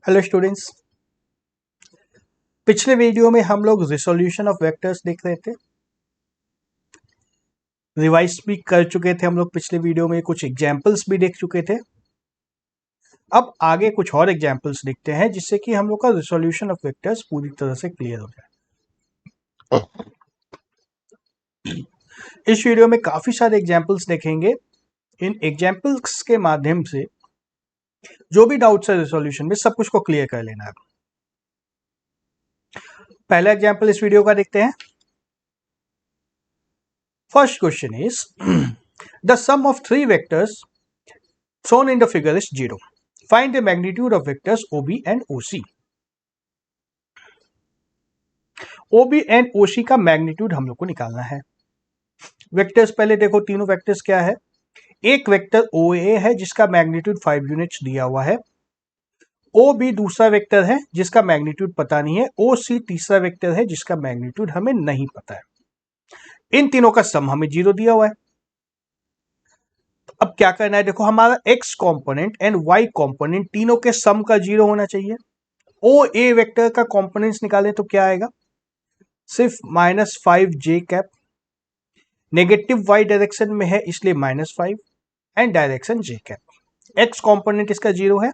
Hello students, पिछले video में हम लोग रिसोल्यूशन ऑफ वेक्टर्स देख रहे थे। रिवाइज भी कर चुके थे हम लोग। पिछले वीडियो में कुछ एग्जाम्पल्स भी देख चुके थे। अब आगे कुछ और एग्जाम्पल्स देखते हैं जिससे कि हम लोग का रिसोल्यूशन ऑफ वेक्टर्स पूरी तरह से क्लियर हो जाए। इस वीडियो में काफी सारे एग्जाम्पल्स देखेंगे। इन एग्जाम्पल्स के माध्यम से जो भी डाउट्स है रिसोल्यूशन में सब कुछ को क्लियर कर लेना है। पहला एग्जाम्पल इस वीडियो का देखते हैं। First question is the sum of three vectors shown in the figure is 0. Find the magnitude of vectors OB and OC. OB and OC का मैग्नीट्यूड हम लोग को निकालना है। वेक्टर्स पहले देखो, तीनों वेक्टर्स क्या है। एक वेक्टर OA है जिसका मैग्नीट्यूड 5 यूनिट्स दिया हुआ है। OB दूसरा वेक्टर है जिसका मैग्नीट्यूड पता नहीं है। OC तीसरा वेक्टर है जिसका मैग्नीट्यूड हमें नहीं पता है। इन तीनों का सम हमें 0 दिया हुआ है। अब क्या करना है, देखो हमारा x component and y component तीनों के सम का 0 होना चाहिए। ओ ए वेक्टर का कंपोनेंट्स निकालें तो क्या आएगा, सिर्फ -5j cap. Negative y direction में है इसलिए -5 and direction j cap. x component इसका 0 है।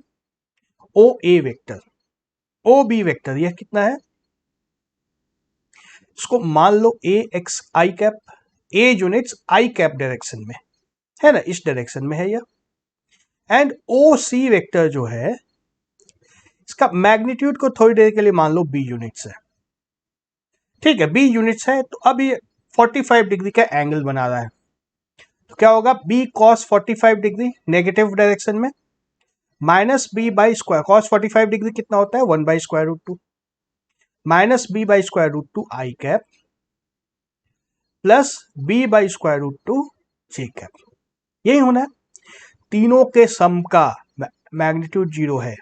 O A vector, O B vector यह कितना है, इसको मान लो ax i cap. a units i cap direction में है ना, इस डायरेक्शन में है यह। एंड ओ सी वेक्टर जो है इसका मैग्नीट्यूड को थोड़ी देर के लिए मान लो b यूनिट्स है। ठीक है, b यूनिट्स है तो अब ये 45 डिग्री का एंगल बना रहा है। तो क्या होगा, b cos 45 degree negative direction में minus b by square. cos 45 degree कितना होता है, 1 by square root 2 minus b by square root 2 I cap plus b by square root 2 J cap. यही होना है। तीनों के सम का मैग्नीट्यूड 0 है,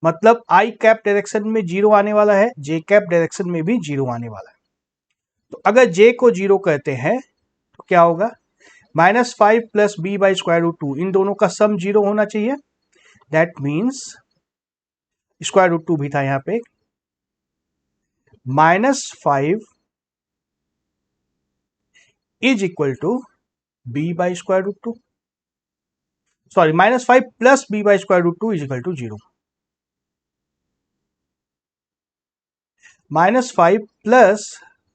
मतलब आई कैप डायरेक्शन में 0 आने वाला है, जे कैप डायरेक्शन में भी 0 आने वाला है। तो अगर j को 0 कहते हैं तो क्या होगा, -5 plus b by square root 2, इन दोनों का सम 0 होना चाहिए। दैट मीन्स स्क्वायर रूट 2 भी था यहां पे, -5 is equal to b by square root 2, sorry -5 plus b by square root 2 is equal to 0। -5 plus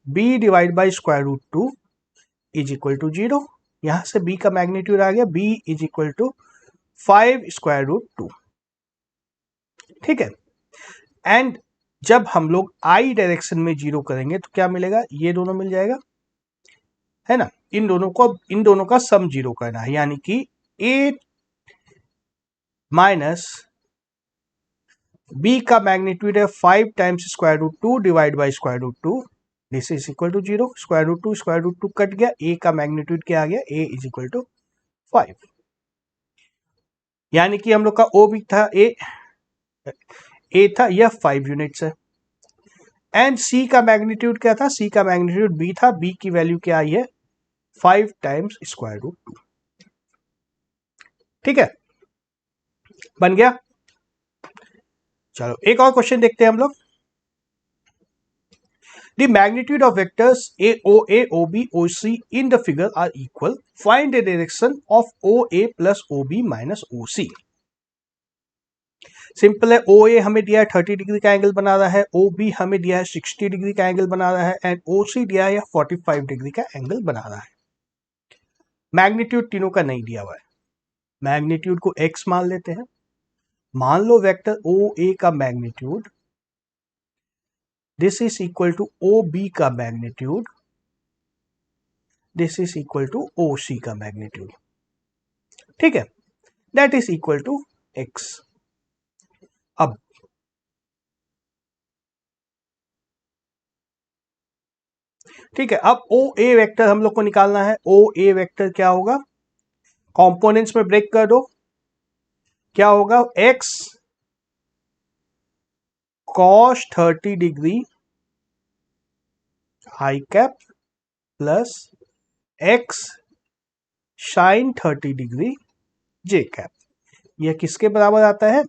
b divide by square root 2 is equal to 0। यहां से b का मैग्नीट्यूड आ गया, b is equal to 5 square root 2। ठीक है, and जब हम लोग आई डायरेक्शन में 0 करेंगे तो क्या मिलेगा, ये दोनों मिल जाएगा, है ना। इन दोनों का सम 0 करना है, यानी कि a माइनस b का मैग्नीट्यूड है 5 times square root 2 divide by square root 2, this is equal to 0। Square root 2 cut गया, a का मैग्नीट्यूड क्या आ गया, a इज इक्वल टू 5। यानी कि हम लोग का o भी था, a था, यह 5 यूनिट्स है। एंड c का मैग्नीट्यूड क्या था, c का मैग्नीट्यूड b था, b की वैल्यू क्या आई है, 5 टाइम्स स्क्वायर रूट 2। ठीक है, बन गया। चलो एक और क्वेश्चन देखते हैं हम लोग। The magnitude of vectors AOA, OB, OC in the figure are equal. Find the direction of OA plus OB minus OC. Simple है, OA हमें दिया है 30 डिग्री का एंगल बना रहा है, OB हमें दिया है 60 डिग्री का एंगल बना रहा है, एंड OC दिया है 45 डिग्री का एंगल बना रहा है। मैग्नीट्यूड तीनों का नहीं दिया हुआ है, मैग्नीट्यूड को x मान लेते हैं। मान लो वेक्टर OA का magnitude, this is equal to OB का magnitude, this is equal to OC का मैग्नीट्यूड। ठीक है, that is equal to x। अब ठीक है, अब OA वेक्टर हम लोग को निकालना है। OA वेक्टर क्या होगा, कंपोनेंट्स में ब्रेक कर दो, क्या होगा, x cos 30 degree I cap plus x sin 30 degree J cap. यह किसके बराबर आता है,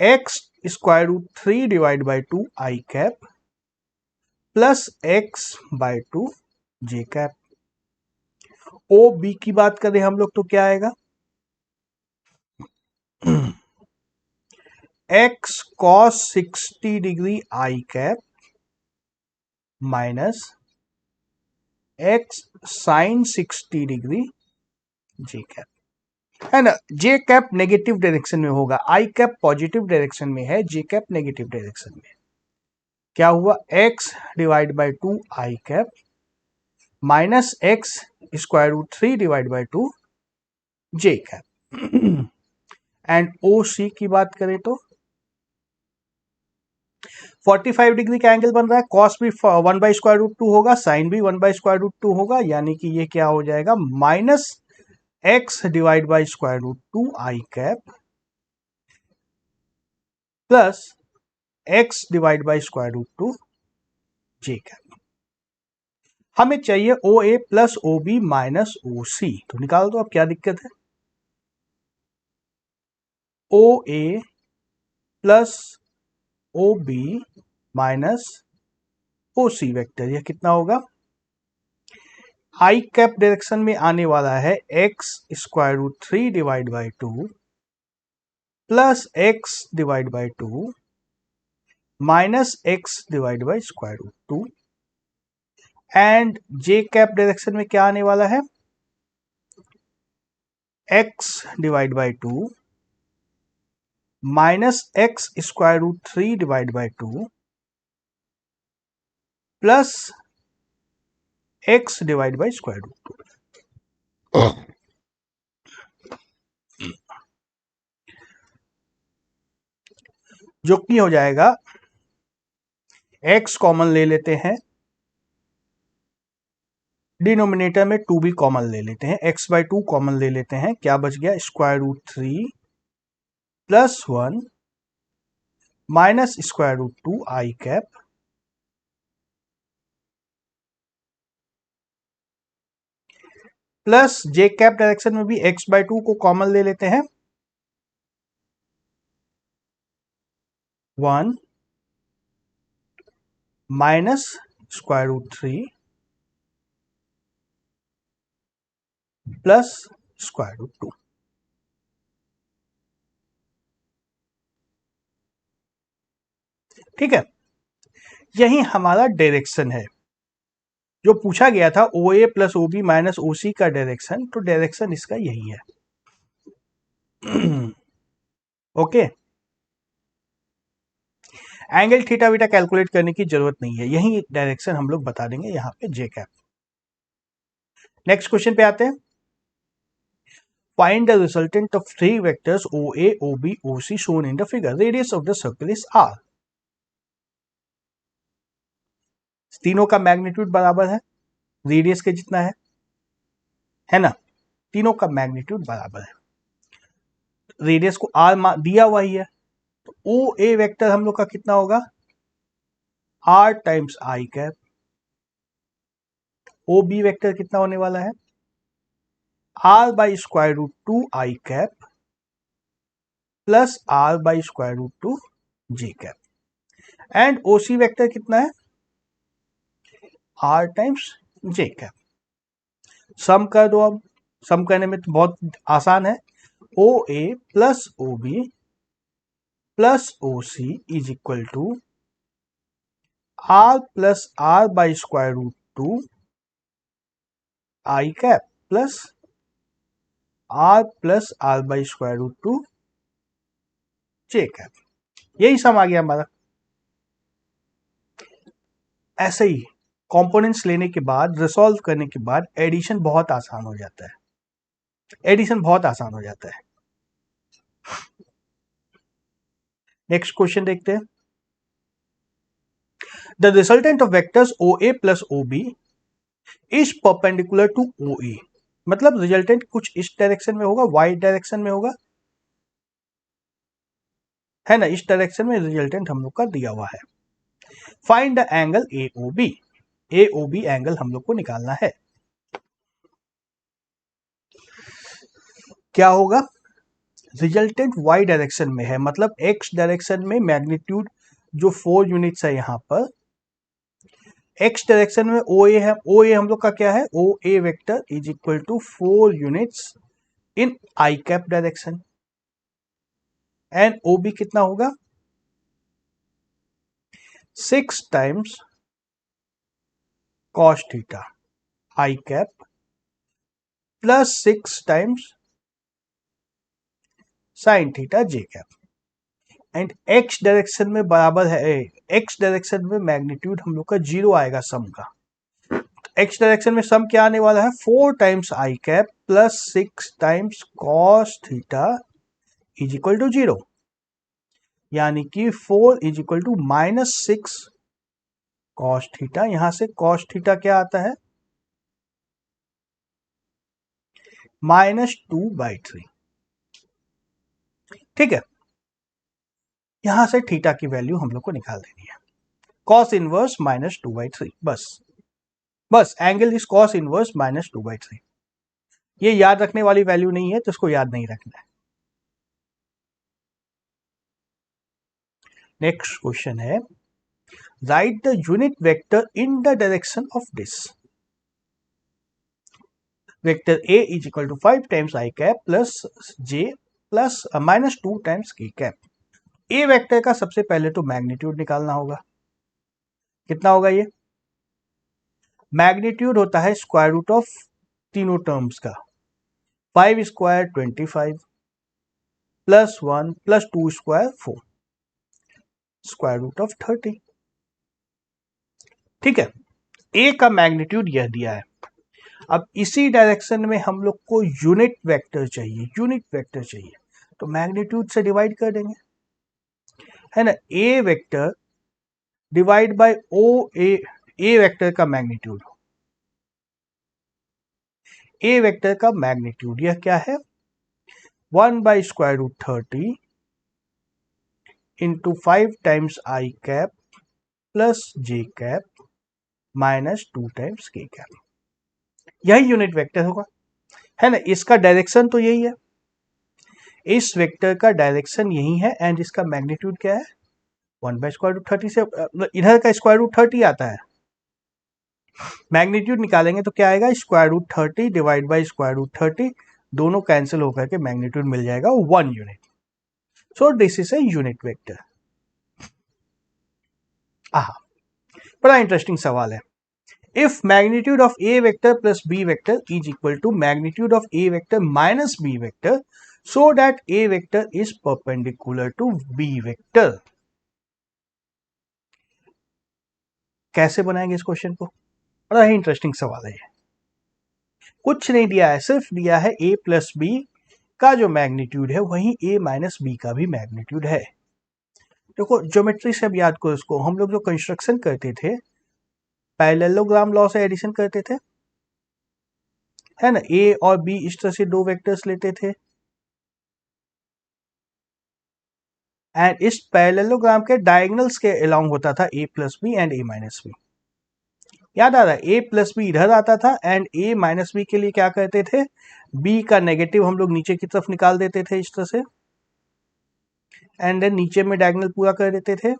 X square root 3 divide by 2 I cap plus X by 2 J cap. O B की बात करें हम लोग तो क्या आएगा, X cos 60 degree I cap minus X sine 60 degree J cap, है ना। जे कैप नेगेटिव डायरेक्शन में होगा, आई कैप पॉजिटिव डायरेक्शन में है, जे कैप नेगेटिव डायरेक्शन में। क्या हुआ, X divide by 2 I cap minus X square root 3 divide by 2 J cap. And O C की बात करें तो 45 डिग्री का एंगल बन रहा है, कॉस भी 1 बाई स्क्वायर रूट 2 होगा, साइन भी 1 बाई स्क्वायर रूट 2 होगा, यानी कि ये क्या हो जाएगा, minus X divide by square root 2 I cap plus X divide by square root 2 J cap. हमें चाहिए O A plus O B minus O C, तो निकाल दो। अब क्या दिक्कत है, O A plus O B minus O C vector, यह कितना होगा, आई कैप डायरेक्शन में आने वाला है X square root 3 divide by 2 plus X divide by 2 minus X divide by square root 2। And J cap direction में क्या आने वाला है, X divide by 2 minus X square root 3 divide by 2 plus X divide by square root 2। जो कि हो जाएगा, x common ले लेते हैं, डिनोमिनेटर में 2 भी कॉमन ले लेते हैं, एक्स बाई 2 कॉमन ले लेते हैं, क्या बच गया, square root 3 plus 1 minus square root 2 I cap plus J cap direction में भी एक्स बाई 2 को कॉमन ले लेते हैं, 1 minus square root 3 plus square root 2। ठीक है, यही हमारा डायरेक्शन है जो पूछा गया था, ओ A plus O B minus O सी का डायरेक्शन, तो डायरेक्शन इसका यही है। Okay, angle theta beta calculate करने की जरूरत नहीं है, यही डायरेक्शन हम लोग बता देंगे यहां पे जे कैप। नेक्स्ट क्वेश्चन पे आते हैं, find the resultant of three vectors O A O B O C shown in the figure, radius of the circle is R. तीनों का मैग्नीट्यूड बराबर है, रेडियस के जितना है ना, तीनों का मैग्नीट्यूड बराबर है, रेडियस को आर दिया हुआ ही है, तो ओ ए वेक्टर हम लोग का कितना होगा, R times I cap, O B vector कितना होने वाला है, R by square root 2 I cap plus R by square root 2 J cap. And O C vector कितना है, R times J cap. Sum कर दो, अब सम करने में तो बहुत आसान है, O A plus O B plus O C is equal to R plus R by square root 2 I cap plus R plus R by square root 2 J cap. यही सम आ गया हमारा। ऐसे ही कंपोनेंट्स लेने के बाद, रिसॉल्व करने के बाद एडिशन बहुत आसान हो जाता है, एडिशन बहुत आसान हो जाता है। नेक्स्ट क्वेश्चन देखते हैं, the resultant of vectors O A plus O B is perpendicular to O A, मतलब रिजल्टेंट कुछ इस डायरेक्शन में होगा, वाई डायरेक्शन में होगा, है ना, इस डायरेक्शन में रिजल्टेंट हम लोग का दिया हुआ है। Find the angle A O B, A O B angle हम लोग को निकालना है। क्या होगा, रिजल्टेंट वाई डायरेक्शन में है, मतलब एक्स डायरेक्शन में मैग्नीट्यूड जो 4 यूनिट्स है यहाँ पर, एक्स डायरेक्शन में ओ ए है, ओ ए हम लोग का क्या है, O A vector is equal to 4 units in I cap direction, and O B कितना होगा 6 times cos theta I cap plus 6 times sine theta J cap, and X direction में बराबर है, एक्स डायरेक्शन में मैग्नीट्यूड हम लोग का 0 आएगा सम का। एक्स डायरेक्शन में सम क्या आने वाला है 4 times I cap plus 6 times cos theta is equal to 0, यानी कि 4 is equal to -6 cos theta. यहां से कॉस थीटा क्या आता है -2/3। ठीक है, यहां से थीटा की वैल्यू हम लोग को निकाल देनी है, कॉस इनवर्स -2/3। बस एंगल इज कॉस इनवर्स -2/3। ये याद रखने वाली वैल्यू नहीं है तो इसको याद नहीं रखना है। नेक्स्ट क्वेश्चन है, write the unit vector in the direction of this vector a is equal to 5 times I cap plus j plus -2 times k cap. A vector का सबसे पहले तो मैग्नीट्यूड निकालना होगा, कितना होगा ये, मैग्नीट्यूड होता है स्क्वायर रूट ऑफ तीनों टर्म्स का, 5 square 25 plus 1 plus 2 square 4 square root of 30। ठीक है, ए का मैग्नीट्यूड यह दिया है। अब इसी डायरेक्शन में हम लोग को यूनिट वेक्टर चाहिए, यूनिट वेक्टर चाहिए तो मैग्नीट्यूड से डिवाइड कर देंगे, है ना। A vector divide by O A vector का मैग्नीट्यूड, ए वेक्टर का मैग्नीट्यूड यह क्या है 1 by square root 30 into 5 times I cap plus J cap -2 times K cap, यही यूनिट वेक्टर होगा, है ना। इसका डायरेक्शन तो यही है, इस वेक्टर का डायरेक्शन यही है, एंड इसका मैग्नीट्यूड क्या है 1 बाई स्क्वायर रूट 30 से इधर का स्क्वायर रूट 30 आता है, मैग्नीट्यूड निकालेंगे तो क्या आएगा square root 30 divide by square root 30, दोनों कैंसिल होकर के मैग्नीट्यूड मिल जाएगा 1 unit. So this is a unit vector. बड़ा इंटरेस्टिंग सवाल है, if magnitude of a vector plus B vector is equal to magnitude of a vector minus B vector so that a vector is perpendicular to b vector, कैसे बनाएंगे इस question को, बड़ा ही interesting सवाल है ये। कुछ नहीं दिया है, सिर्फ दिया है a प्लस बी का जो मैग्नीट्यूड है वहीं a माइनस बी का भी मैग्नीट्यूड है। देखो ज्योमेट्री से अब याद करो इसको, हम लोग जो कंस्ट्रक्शन करते थे पैरेललोग्राम लॉ से एडिशन करते थे, है ना, a और b इस तरह से दो वेक्टर्स लेते थे, एंड इस पैरेललोग्राम के डायगोनल्स के अलोंग होता था a plus b and a minus b. याद आ रहा है, a प्लस बी इधर आता था एंड a माइनस बी के लिए क्या करते थे, b का नेगेटिव हम लोग नीचे की तरफ निकाल देते थे इस तरह से, एंड देन नीचे में डायगोनल पूरा कर देते थे।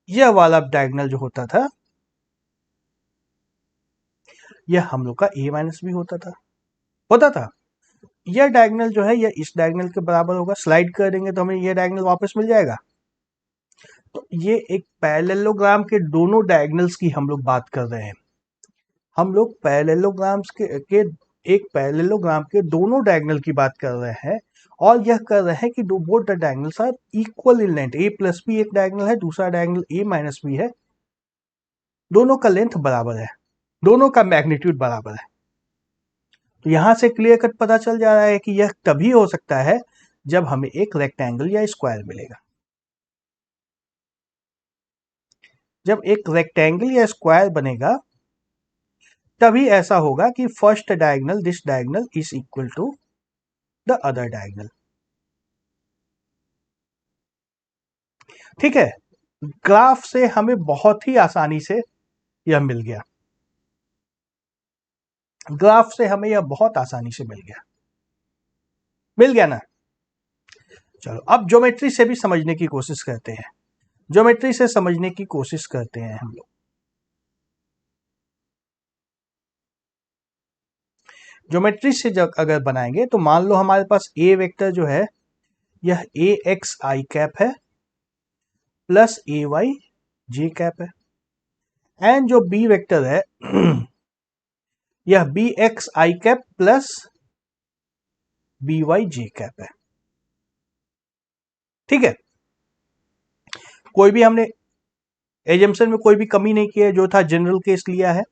यह वाला डायगोनल जो होता था यह हम लोग का a माइनस बी होता था। यह डायगोनल जो है यह इस डायगोनल के बराबर होगा, स्लाइड कर देंगे तो हमें यह डायगोनल वापस मिल जाएगा। तो ये एक पैरेललोग्राम के दोनों डायगोनल्स की हम लोग बात कर रहे हैं, हम लोग पैरेललोग्राम्स के एक पैरेललोग्राम के दोनों डायगोनल की बात कर रहे हैं, और यह कर रहे हैं कि both the diagonals are equal in length, a plus b एक डायगोनल है, दूसरा डायगोनल a माइनस बी है, दोनों का लेंथ बराबर है, दोनों का मैग्नीट्यूड बराबर है। तो यहां से क्लियर कट पता चल जा रहा है कि यह तभी हो सकता है जब हमें एक रेक्टेंगल या स्क्वायर मिलेगा। जब एक रेक्टेंगल या स्क्वायर बनेगा तभी ऐसा होगा कि first diagonal this diagonal is equal to the other diagonal. ठीक है, ग्राफ से हमें बहुत ही आसानी से यह मिल गया। ग्राफ से हमें यह बहुत आसानी से मिल गया ना। चलो अब ज्योमेट्री से भी समझने की कोशिश करते हैं, ज्योमेट्री से समझने की कोशिश करते हैं हम लोग। ज्योमेट्री से जब अगर बनाएंगे तो मान लो हमारे पास ए वेक्टर जो है यह ए एक्स आई कैप है प्लस ए वाई जे कैप है, एंड जो बी वेक्टर है यह B X I cap plus B Y J cap है। ठीक है, कोई भी हमने एजम्पशन में कोई भी कमी नहीं की है, जो था जनरल केस लिया है।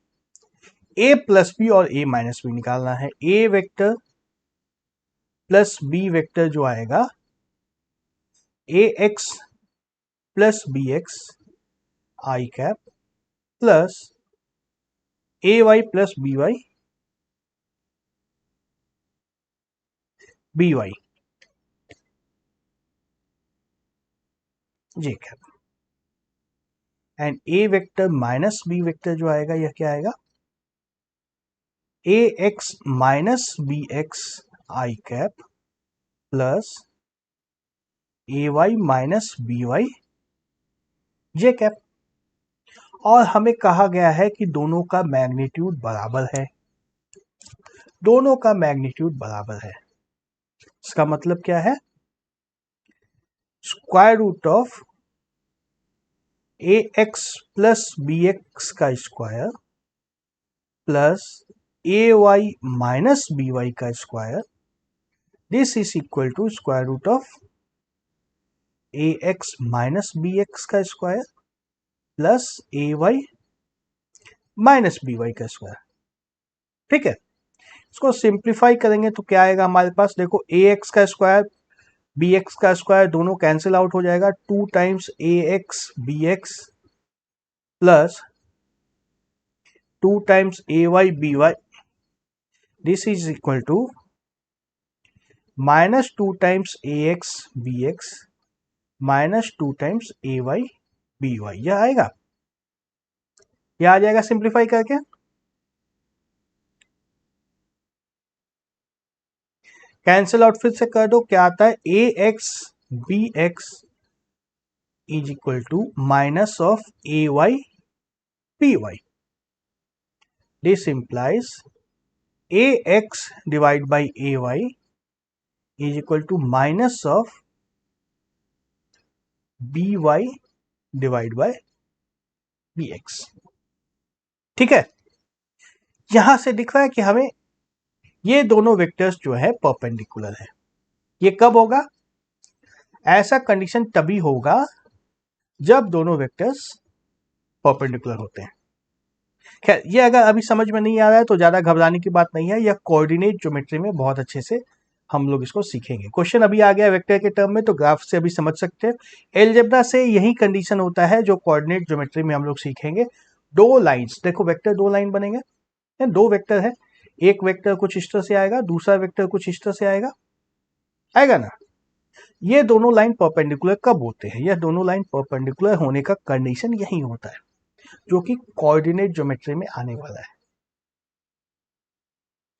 ए प्लस बी और ए माइनस बी निकालना है। A vector plus B vector जो आएगा A x plus B X I cap plus A Y plus B Y B Y J cap, and A vector minus B vector जो आएगा यह क्या आएगा A x minus B X I cap plus A Y minus B Y J cap. और हमें कहा गया है कि दोनों का मैग्नीट्यूड बराबर है, दोनों का मैग्नीट्यूड बराबर है। इसका मतलब क्या है, square root of a x plus B x का स्क्वायर प्लस ए वाई माइनस बी वाई का square, this is equal to square root of a x minus B x का स्क्वायर प्लस ए वाई माइनस बी वाई का square. ठीक है, इसको simplify करेंगे तो क्या आएगा हमारे पास, देखो ए एक्स का स्क्वायर बी एक्स का स्क्वायर दोनों कैंसिल आउट हो जाएगा, 2 times a x B x plus 2 times a Y B Y, this is equal to minus 2 times a x B x minus 2 times a Y B y. यह आएगा, यह आ जाएगा simplify करके। Cancel out फिर से कर दो, क्या आता है A x B X is equal to minus of A Y B Y, this implies A X divide by A Y is equal to minus of B Y divide by B X. ठीक है, यहां से दिख रहा है कि हमें ये दोनों वेक्टर्स जो है परपेंडिकुलर है। ये कब होगा, ऐसा कंडीशन तभी होगा जब दोनों वेक्टर्स परपेंडिकुलर होते हैं। खैर, ये अगर अभी समझ में नहीं आ रहा है तो ज्यादा घबराने की बात नहीं है, यह कोऑर्डिनेट ज्योमेट्री में बहुत अच्छे से हम लोग इसको सीखेंगे। क्वेश्चन अभी आ गया वेक्टर के टर्म में, तो ग्राफ से अभी समझ सकते हैं। एलजेब्रा से यही कंडीशन होता है जो कोऑर्डिनेट ज्योमेट्री में हम लोग सीखेंगे। दो लाइंस, देखो वेक्टर दो लाइन बनेंगे, दो वेक्टर है, एक वेक्टर कुछ इस तरह से आएगा, दूसरा वेक्टर कुछ इस तरह से आएगा, आएगा ना। ये दोनों लाइन परपेंडिकुलर कब होते हैं, यह दोनों लाइन परपेंडिकुलर होने का कंडीशन यही होता है जो कि कोऑर्डिनेट ज्योमेट्री में आने वाला है।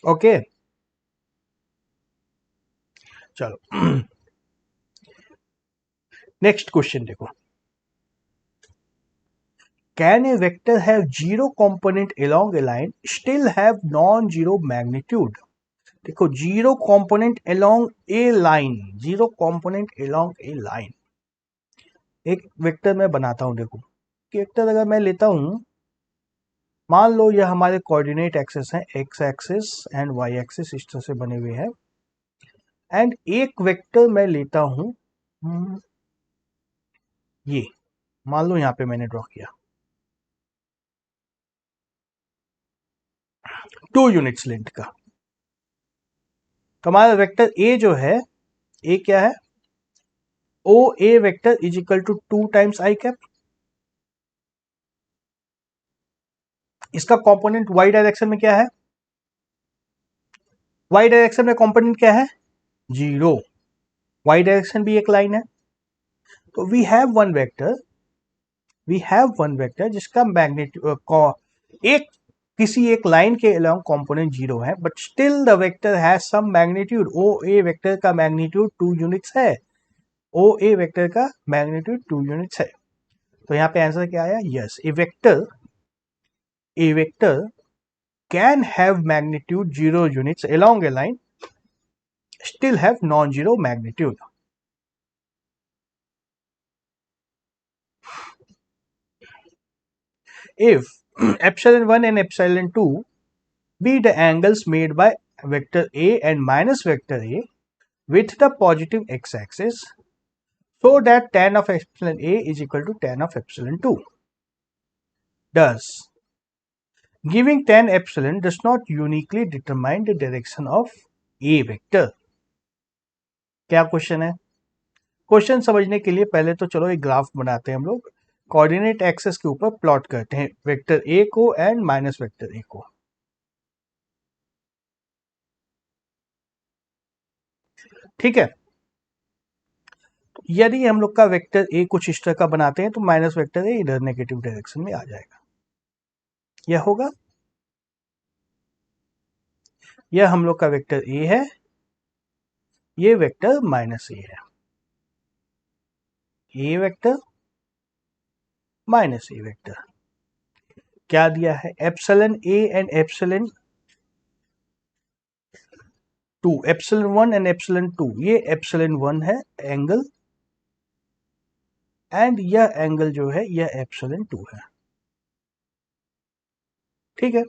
ओके, चलो नेक्स्ट क्वेश्चन देखो, can a vector have zero component along A line still have non zero magnitude. देखो, जीरो कंपोनेंट अलोंग ए लाइन, जीरो कंपोनेंट अलोंग ए लाइन, एक वेक्टर मैं बनाता हूं। देखो, वेक्टर अगर मैं लेता हूं, मान लो यह हमारे कोऑर्डिनेट एक्सिस हैं, x axis and y axis इस तरह से बने हुए हैं, एंड एक वेक्टर मैं लेता हूं, ये मान लो यहां पे मैंने ड्रॉ किया 2 यूनिट्स लेंथ का। तो हमारा वेक्टर ए जो है, ए क्या है, O A vector is equal to 2 times I cap. इसका कंपोनेंट वाई डायरेक्शन में क्या है, वाई डायरेक्शन में कंपोनेंट क्या है, जीरो। वाई डायरेक्शन भी एक लाइन है, तो वी हैव वन वेक्टर जिसका मैग्नीट्यूड एक किसी एक लाइन के अलोंग कंपोनेंट 0 है but still the vector has some magnitude, O A vector का मैग्नीट्यूड 2 यूनिट्स है, ओ ए वेक्टर का मैग्नीट्यूड 2 यूनिट्स है। तो यहाँ पे आंसर क्या आया? Yes, a vector can have magnitude 0 units along a line, still have non-zero magnitude. If epsilon 1 and epsilon 2 be the angles made by vector A and minus vector A with the positive x-axis, so that tan of epsilon A is equal to tan of epsilon 2. Thus, giving tan epsilon does not uniquely determine the direction of A vector. क्या question है? Question समझने के लिए पहले तो चलो एक graph बनाते हैं हम लोग, कोऑर्डिनेट एक्सेस के ऊपर प्लॉट करते हैं वेक्टर ए को एंड माइनस वेक्टर ए को। ठीक है, तो यदि हम लोग का वेक्टर ए कुछ इस तरह का बनाते हैं तो माइनस वेक्टर ए इधर नेगेटिव डायरेक्शन में आ जाएगा। यह होगा, यह हम लोग का वेक्टर ए है, ये वेक्टर माइनस ए है, A vector minus A vector. क्या दिया है? Epsilon A and epsilon 2, epsilon 1 and epsilon 2, ये एप्सिलॉन 1 है एंगल, एंड यह एंगल जो है यह एप्सिलॉन 2 है। ठीक है,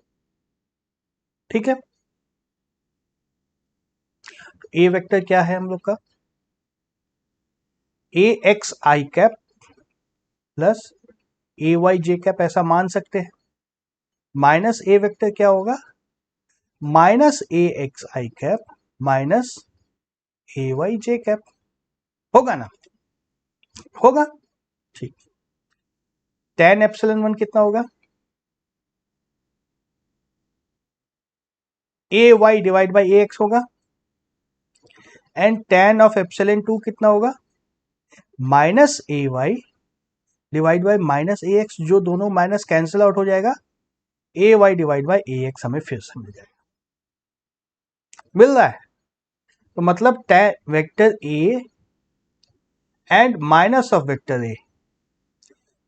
ठीक है। ए वेक्टर क्या है हम लोग का? A X I cap plus A Y J cap, ऐसा मान सकते हैं। माइनस ए वेक्टर क्या होगा? Minus A X I cap minus A Y J cap. होगा ना? होगा, ठीक। tan एप्सिलॉन 1 कितना होगा? A Y divide by A X होगा, एंड tan ऑफ एप्सिलॉन 2 कितना होगा? Minus A Y divide by minus A X, जो दोनों माइनस कैंसिल आउट हो जाएगा, ए Y divide by A x हमें फिर से मिल जाएगा। मिल रहा है? तो मतलब vector A and minus of vector A,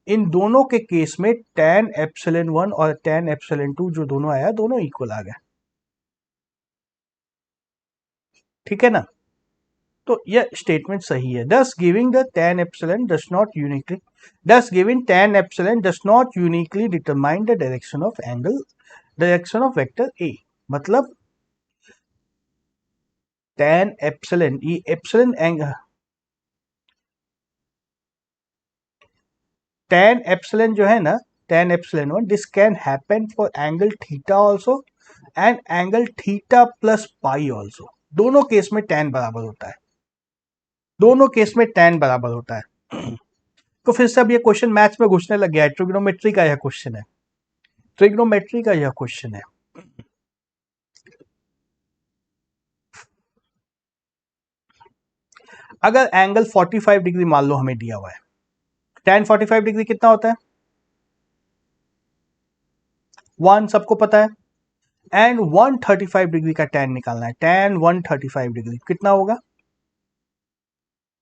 इन दोनों के केस में tan एप्सिलॉन 1 और tan एप्सिलॉन 2 जो दोनों आया, दोनों इक्वल आ गए। ठीक है ना? तो यह स्टेटमेंट सही है। thus giving the tan epsilon does not uniquely, thus giving tan epsilon does not uniquely determine the direction of angle, direction of vector A। मतलब tan epsilon, ये एप्सिलॉन एंगल, tan epsilon जो है ना, tan epsilon 1, this can happen for angle theta also and angle theta plus pi also। दोनों case में tan बराबर होता है, दोनों केस में tan बराबर होता है। तो फिर से अब ये क्वेश्चन मैथ्स में घुसने लग गया है, ट्रिग्नोमेट्री का यह क्वेश्चन है, ट्रिग्नोमेट्री का यह क्वेश्चन है। अगर एंगल 45 डिग्री मान लो हमें दिया हुआ है, tan 45 डिग्री कितना होता है? 1 सबको पता है, एंड 135 डिग्री का tan निकालना है। tan 135 डिग्री कितना होगा?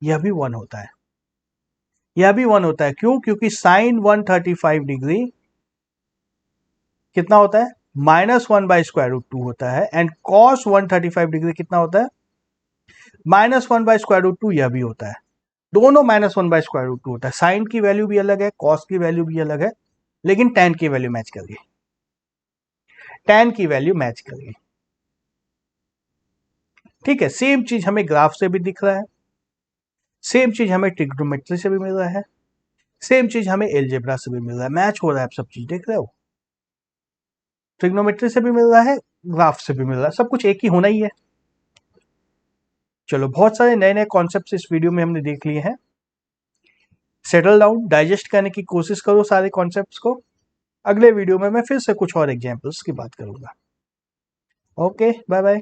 यह भी 1 होता है, यह भी 1 होता है। क्यों? क्योंकि साइन 135 डिग्री कितना होता है? -1 बाई स्क्वायर रूट 2 होता है, एंड cos 135 डिग्री कितना होता है? -1 बाई स्क्वायर रूट 2, यह भी होता है। दोनों -1 बाई स्क्वायर रूट 2 होता है। साइन की वैल्यू भी अलग है, कॉस की वैल्यू भी अलग है, लेकिन tan की वैल्यू मैच कर गई, tan की वैल्यू मैच कर गई। ठीक है, सेम चीज हमें ग्राफ से भी दिख रहा है, सेम चीज हमें ट्रिग्नोमेट्री से भी मिल रहा है, सेम चीज हमें एलजेब्रा से भी मिल रहा है। मैच हो रहा है, आप सब चीज देख रहे हो, ट्रिग्नोमेट्री से भी मिल रहा है, ग्राफ से भी मिल रहा है, सब कुछ एक ही होना ही है। चलो, बहुत सारे नए नए कॉन्सेप्ट इस वीडियो में हमने देख लिए हैं। सेटल डाउन, डाइजेस्ट करने की कोशिश करो सारे कॉन्सेप्ट्स को। अगले वीडियो में मैं फिर से कुछ और एग्जांपल्स की बात करूंगा। Okay, bye bye.